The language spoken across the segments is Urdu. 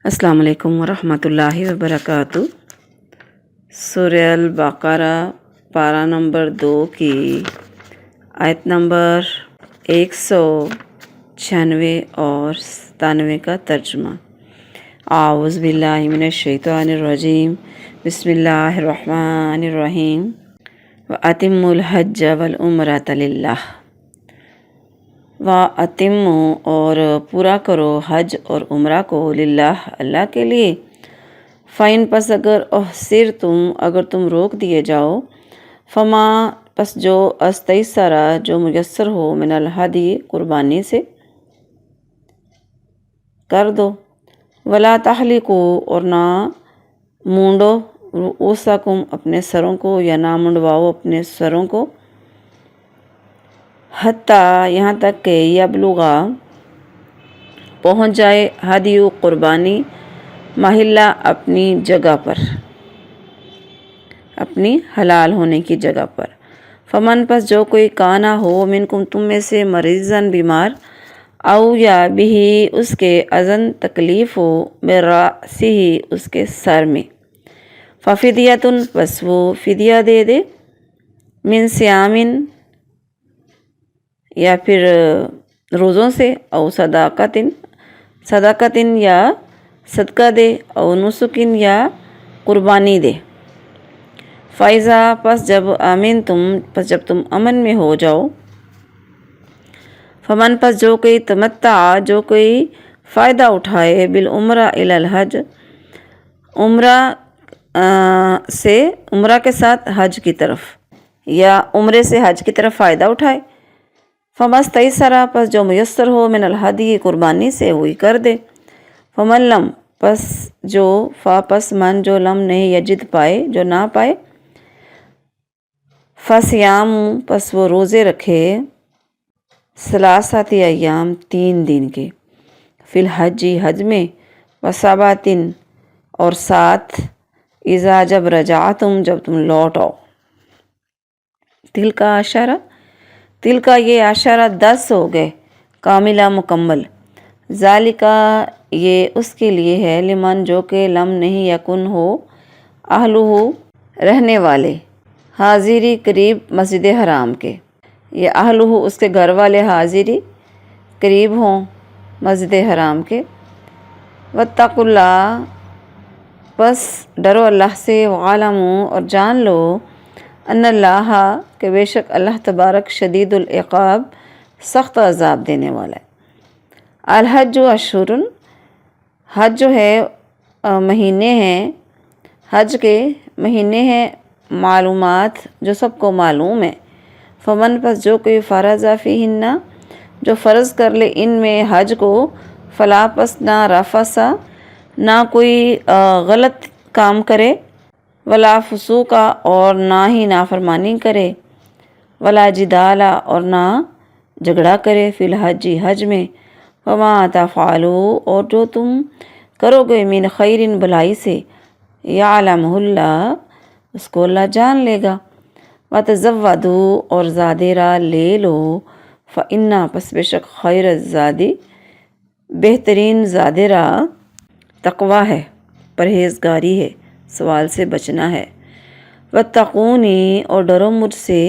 السلام علیکم ورحمۃ اللہ وبرکاتہ۔ سورہ البقرہ پارہ نمبر 2 کی آیت نمبر 196 اور 97 کا ترجمہ۔ اعوذ باللہ من الشیطان الرجیم، بسم اللہ الرحمن الرحیم۔ وَأَتِمُّوا الْحَجَّ وَالْعُمْرَةَ لِلَّهِ، وَأَتِمُّوا اور پورا کرو حج اور عمرہ کو، للہ اللہ کے لیے، فَإِن پس اگر اگر تم روک دیے جاؤ، فما پس جو استیسرا جو میسر ہو، من الہدی قربانی سے کر دو، ولا تحلقوا اور نہ مونڈو، رؤوسکم اپنے سروں کو، یا نہ منڈواؤ اپنے سروں کو، حتیٰ یہاں تک کہ یبلغا پہنچ جائے، ہدیو قربانی، محلہ اپنی جگہ پر، اپنی حلال ہونے کی جگہ پر۔ فمن پس جو کوئی کانا ہو، منکم تم میں سے، مریضاً بیمار، او یا بھی اس کے اذن تکلیف ہو، برأسہ اس کے سر میں، ففدیۃ پس وہ فدیہ دے دے، من صیامن یا پھر روزوں سے، او صدقاتن یا صدقہ دے، او نسکن یا قربانی دے۔ فائزہ پس جب جب تم امن میں ہو جاؤ، فمن پس جو کوئی تمتع جو کوئی فائدہ اٹھائے، بالعمرہ الی الحج عمرہ کے ساتھ حج کی طرف، یا عمرے سے حج کی طرف فائدہ اٹھائے، فمستیسرا پس جو میسر ہو، من الہدی قربانی سے وہی کر دے۔ فمن لم پس من جو لم نہیں، یجد پائے جو نہ پائے، فصیام پس وہ روزے رکھے، ثلاثۃ ایام 3 دن کے، فی الحج حج میں، وسبعۃ اور 7 اذا جب رجعتم جب تم لوٹ آؤ۔ تل کا یہ عشرہ 10 ہو گئے، کاملہ مکمل، ذالکہ یہ اس کے لیے ہے، لمن جو کہ لم نہیں، یکن ہو، اہلہ رہنے والے، حاضری قریب مسجد حرام کے، یا اہلہ اس کے گھر والے، حاضری قریب ہوں مسجد حرام کے۔ واتقوا اللہ پس ڈرو اللہ سے، وعلموا اور جان لو، ان اللہ کہ بے شک اللہ تبارک شدید العقاب سخت عذاب دینے والا ہے۔ الحج اشہر، حج جو ہے مہینے ہیں، حج کے مہینے ہیں معلومات جو سب کو معلوم ہے۔ فمن پس جو کوئی فرض فیہن جو فرض کر لے ان میں حج کو، فلا پس نہ رفث نہ کوئی غلط کام کرے، ولا فسوق اور نہ ہی نافرمانی کرے، ولا جدال اور نہ جھگڑا کرے، فی الحج حج میں، وما تفعلوا اور جو تم کرو گے، من خیر بھلائی سے، یعلمہ اللہ اس کو اللہ جان لے گا۔ وتزودوا اور زادِ راہ لے لو، فإن پس بے شک خیر الزادی بہترین زادِ راہ، تقویٰ ہے، پرہیزگاری ہے، سوال سے بچنا ہے۔ واتقونی اور ڈرو مجھ سے،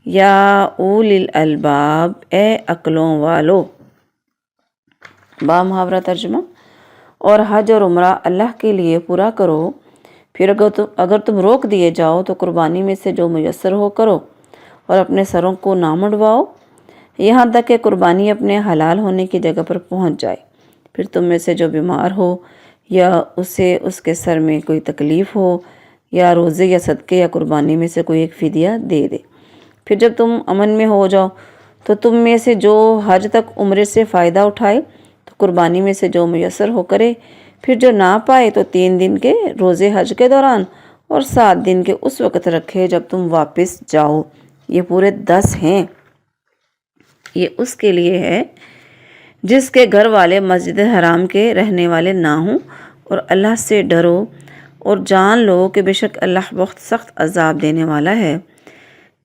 یا اولی الالباب اے عقلوں والو۔ محاورہ ترجمہ۔ اور حج اور عمرہ اللہ کے لیے پورا کرو، پھر اگر تم روک دیے جاؤ تو قربانی میں سے جو میسر ہو کرو، اور اپنے سروں کو نہ منڈواؤ، یہاں تک کہ قربانی اپنے حلال ہونے کی جگہ پر پہنچ جائے۔ پھر تم میں سے جو بیمار ہو، یا اسے اس کے سر میں کوئی تکلیف ہو، یا روزے یا صدقے یا قربانی میں سے کوئی ایک فدیہ دے دے۔ پھر جب تم امن میں ہو جاؤ تو تم میں سے جو حج تک عمرے سے فائدہ اٹھائے تو قربانی میں سے جو میسر ہو کرے، پھر جو نہ پائے تو 3 دن کے روزے حج کے دوران، اور 7 دن کے اس وقت رکھے جب تم واپس جاؤ۔ یہ پورے 10 ہیں۔ یہ اس کے لیے ہے جس کے گھر والے مسجد حرام کے رہنے والے نہ ہوں، اور اللہ سے ڈرو اور جان لو کہ بے شک اللہ بہت سخت عذاب دینے والا ہے۔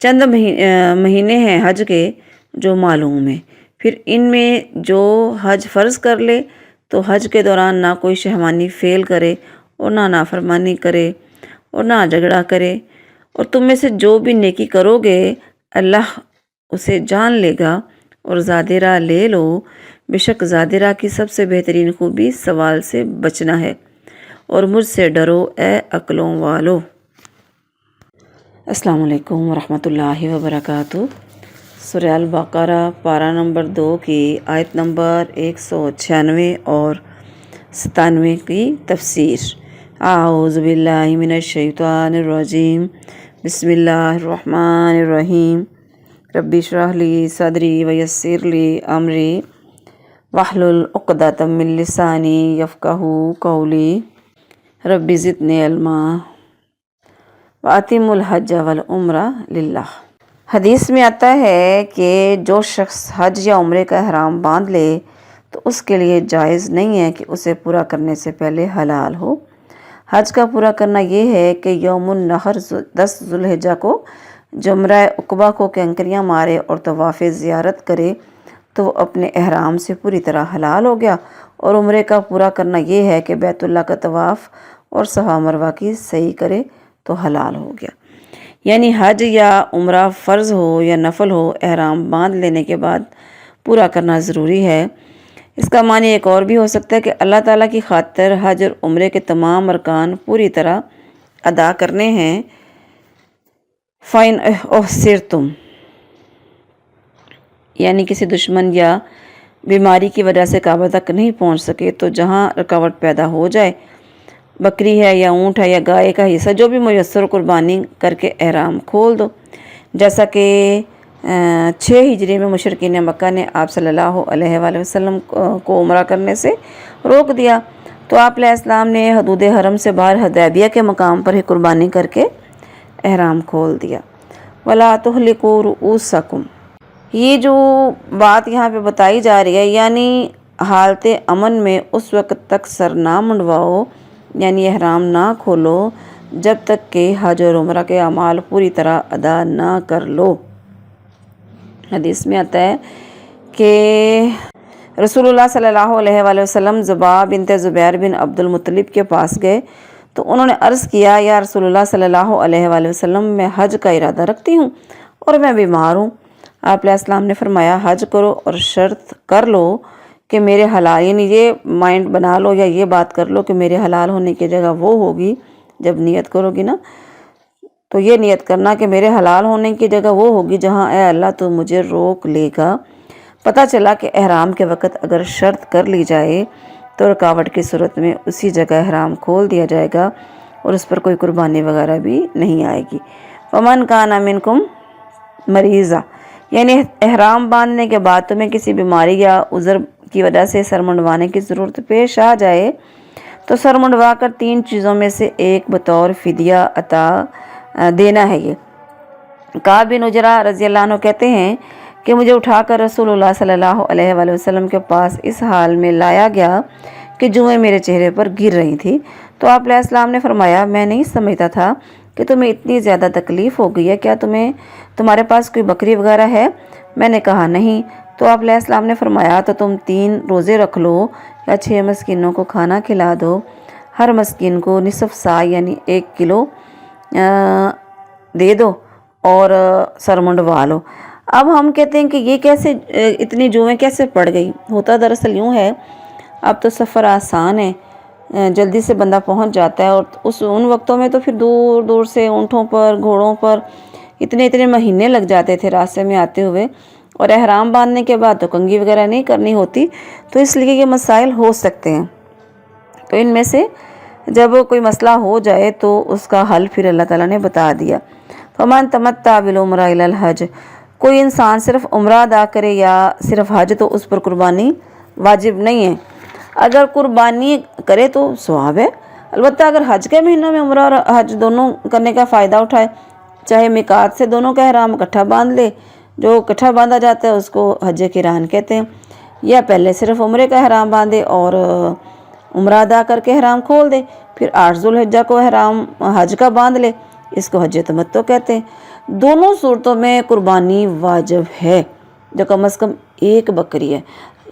چند مہینے ہیں حج کے جو معلوم ہے، پھر ان میں جو حج فرض کر لے تو حج کے دوران نہ کوئی شہوانی فعل کرے اور نہ نافرمانی کرے اور نہ جھگڑا کرے، اور تم میں سے جو بھی نیکی کرو گے اللہ اسے جان لے گا، اور زادرہ لے لو، بے شک زادرہ کی سب سے بہترین خوبی سوال سے بچنا ہے، اور مجھ سے ڈرو اے عقلوں والو۔ السلام علیکم ورحمۃ اللہ وبرکاتہ۔ سورہ البقرہ پارہ نمبر 2 کی آیت نمبر 196 اور 97 کی تفسیر۔ اعوذ باللہ من الشیطان الرجیم، بسم اللہ الرحمن الرحیم۔ رب اشرح لی صدری ویسر لی امری واحلل عقدۃ من لسانی یفقہوا قولی، رب زدنی علما وَأَتِمُّ الْحَجَّ وَالْعُمْرَةَ لِلَّهِ۔ حدیث میں آتا ہے کہ جو شخص حج یا عمرے کا احرام باندھ لے تو اس کے لیے جائز نہیں ہے کہ اسے پورا کرنے سے پہلے حلال ہو۔ حج کا پورا کرنا یہ ہے کہ یوم النحر 10 ذوالحجہ کو جمرہ عقبہ کو کینکریاں مارے اور طواف زیارت کرے تو وہ اپنے احرام سے پوری طرح حلال ہو گیا، اور عمرے کا پورا کرنا یہ ہے کہ بیت اللہ کا طواف اور صفا مروہ کی سعی کرے تو حلال ہو گیا۔ یعنی حج یا عمرہ فرض ہو یا نفل ہو، احرام باندھ لینے کے بعد پورا کرنا ضروری ہے۔ اس کا معنی ایک اور بھی ہو سکتا ہے کہ اللہ تعالیٰ کی خاطر حج اور عمرے کے تمام ارکان پوری طرح ادا کرنے ہیں۔ فَإِنْ أُحْصِرْتُمْ، یعنی کسی دشمن یا بیماری کی وجہ سے کعبہ تک نہیں پہنچ سکے تو جہاں رکاوٹ پیدا ہو جائے، بکری ہے یا اونٹ ہے یا گائے کا حصہ جو بھی میسر قربانی کر کے احرام کھول دو، جیسا کہ 6 ہجری میں مشرکین مکہ نے آپ صلی اللہ علیہ وآلہ وسلم کو عمرہ کرنے سے روک دیا، تو آپ علیہ السلام نے حدود حرم سے باہر حدیبیہ کے مقام پر ہی قربانی کر کے احرام کھول دیا۔ وَلَا تُحْلِقُوا رُؤُوسَكُمْ، یہ جو بات یہاں پہ بتائی جا رہی ہے یعنی حالت امن میں اس وقت تک سر نہ منڈواؤ، یعنی احرام نہ کھولو جب تک کہ حج اور عمرہ کے اعمال پوری طرح ادا نہ کر لو۔ حدیث میں آتا ہے کہ رسول اللہ صلی اللہ علیہ وآلہ وسلم زبا بنت زبیر بن عبد المطلب کے پاس گئے تو انہوں نے عرض کیا، یا رسول اللہ صلی اللہ علیہ وآلہ وسلم، میں حج کا ارادہ رکھتی ہوں اور میں بیمار ہوں۔ آپ علیہ السلام نے فرمایا، حج کرو اور شرط کر لو کہ میرے حلال، یعنی یہ مائنڈ بنا لو یا یہ بات کر لو کہ میرے حلال ہونے کی جگہ وہ ہوگی، جب نیت کرو گی نا تو یہ نیت کرنا کہ میرے حلال ہونے کی جگہ وہ ہوگی جہاں اے اللہ تو مجھے روک لے گا۔ پتہ چلا کہ احرام کے وقت اگر شرط کر لی جائے تو رکاوٹ کی صورت میں اسی جگہ احرام کھول دیا جائے گا اور اس پر کوئی قربانی وغیرہ بھی نہیں آئے گی۔ فَمَنْ كَانَ مِنْكُمْ مَرِيضًا، یعنی احرام باندھنے کے بعد تمہیں کسی بیماری یا عذر کی وجہ سے سر منڈوانے کی ضرورت پیش آ جائے تو سر منڈوا کر 3 چیزوں میں سے ایک بطور فدیہ عطا دینا ہے۔ یہ کعب بن عجرہ رضی اللہ عنہ کہتے ہیں کہ مجھے اٹھا کر رسول اللہ صلی اللہ علیہ وآلہ وسلم کے پاس اس حال میں لایا گیا کہ جوئیں میرے چہرے پر گر رہی تھی، تو آپ علیہ السلام نے فرمایا، میں نہیں سمجھتا تھا کہ تمہیں اتنی زیادہ تکلیف ہو گئی ہے، کیا تمہارے پاس کوئی بکری وغیرہ ہے؟ میں نے کہا نہیں، تو آپ علیہ السلام نے فرمایا، تو تم 3 روزے رکھ لو یا 6 مسکینوں کو کھانا کھلا دو، ہر مسکین کو نصف سا یعنی 1 کلو دے دو اور سر منڈوا لو۔ اب ہم کہتے ہیں کہ یہ کیسے اتنی جوئیں کیسے پڑ گئی؟ ہوتا دراصل یوں ہے، اب تو سفر آسان ہے، جلدی سے بندہ پہنچ جاتا ہے، اور ان وقتوں میں تو پھر دور دور سے اونٹوں پر، گھوڑوں پر اتنے مہینے لگ جاتے تھے راستے میں آتے ہوئے، اور احرام باندھنے کے بعد تو کنگھی وغیرہ نہیں کرنی ہوتی، تو اس لیے یہ مسائل ہو سکتے ہیں۔ تو ان میں سے جب کوئی مسئلہ ہو جائے تو اس کا حل پھر اللہ تعالیٰ نے بتا دیا۔ فَمَن تَمَتَّعَ بِالْعُمْرَةِ إِلَى الْحَجِّ، کوئی انسان صرف عمرہ ادا کرے یا صرف حج تو اس پر قربانی واجب نہیں ہے۔ اگر قربانی کرے تو ثواب ہے، البتہ اگر حج کے مہینوں میں عمرہ اور حج دونوں کرنے کا فائدہ اٹھائے، چاہے میقات سے دونوں کا احرام اکٹھا باندھ لے، جو اکٹھا باندھا جاتا ہے اس کو حج قران کہتے ہیں، یا پہلے صرف عمرے کا احرام باندھے اور عمرہ ادا کر کے احرام کھول دے، پھر 8 ذوالحجہ کو احرام حج کا باندھ لے، اس کو حج تمتع کہتے ہیں۔ دونوں صورتوں میں قربانی واجب ہے، جو کم از کم 1 بکری ہے۔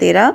13